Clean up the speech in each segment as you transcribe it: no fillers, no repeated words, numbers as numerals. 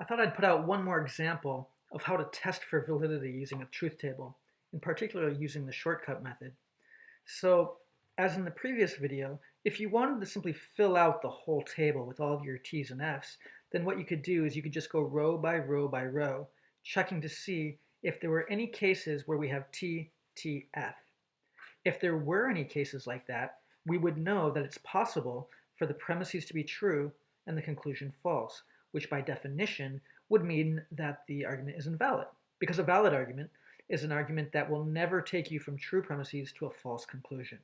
I thought I'd put out one more example of how to test for validity using a truth table, in particular using the shortcut method. So, as in the previous video, if you wanted to simply fill out the whole table with all of your T's and F's, then what you could do is you could just go row by row by row, checking to see if there were any cases where we have T, T, F. If there were any cases like that, we would know that it's possible for the premises to be true and the conclusion false, which by definition would mean that the argument is invalid, because a valid argument is an argument that will never take you from true premises to a false conclusion.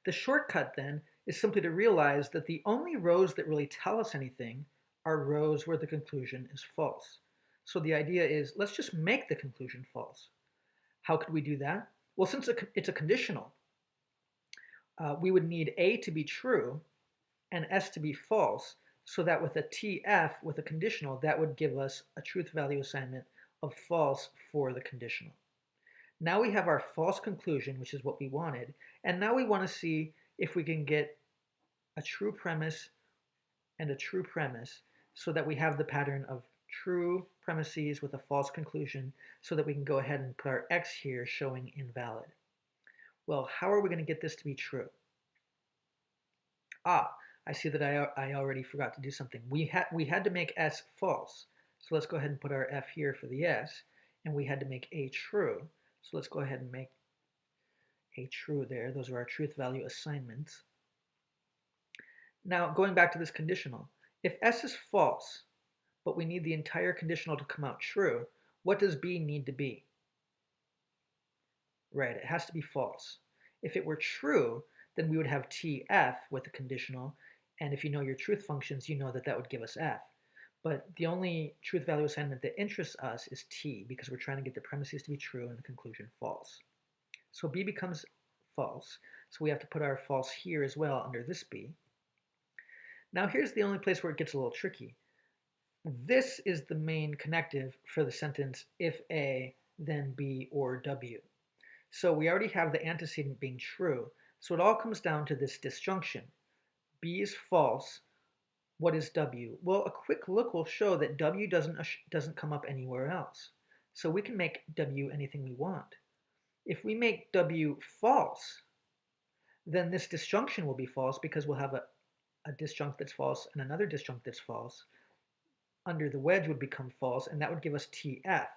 The shortcut then is simply to realize that the only rows that really tell us anything are rows where the conclusion is false. So the idea is, let's just make the conclusion false. How could we do that? Well, since it's a conditional, we would need A to be true and S to be false, so that with a TF, with a conditional, that would give us a truth value assignment of false for the conditional. Now we have our false conclusion, which is what we wanted, and now we want to see if we can get a true premise and a true premise so that we have the pattern of true premises with a false conclusion so that we can go ahead and put our X here showing invalid. Well, how are we going to get this to be true? I see that I already forgot to do something. We had to make S false. So let's go ahead and put our F here for the S, and we had to make A true. So let's go ahead and make A true there. Those are our truth value assignments. Now, going back to this conditional, if S is false, but we need the entire conditional to come out true, what does B need to be? Right, it has to be false. If it were true, then we would have TF with the conditional, and if you know your truth functions, you know that that would give us F. But the only truth value assignment that interests us is T, because we're trying to get the premises to be true and the conclusion false. So B becomes false, so we have to put our false here as well under this B. Now here's the only place where it gets a little tricky. This is the main connective for the sentence if A, then B or W. So we already have the antecedent being true, so it all comes down to this disjunction. B is false. What is W? Well, a quick look will show that W doesn't come up anywhere else. So we can make W anything we want. If we make W false, then this disjunction will be false because we'll have a disjunct that's false and another disjunct that's false. Under the wedge would become false, and that would give us TF.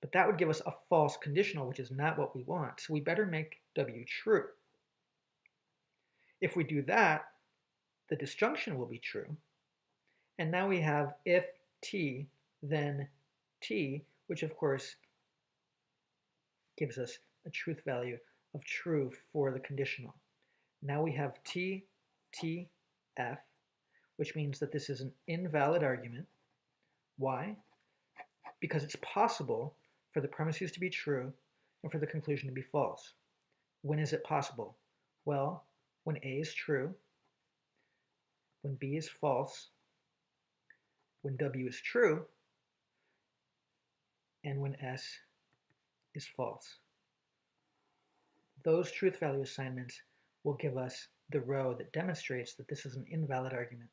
But that would give us a false conditional, which is not what we want. So we better make W true. If we do that, the disjunction will be true. And now we have if T, then T, which of course gives us a truth value of true for the conditional. Now we have T, T, F, which means that this is an invalid argument. Why? Because it's possible for the premises to be true and for the conclusion to be false. When is it possible? Well, when A is true, when B is false, when W is true, and when S is false. Those truth value assignments will give us the row that demonstrates that this is an invalid argument.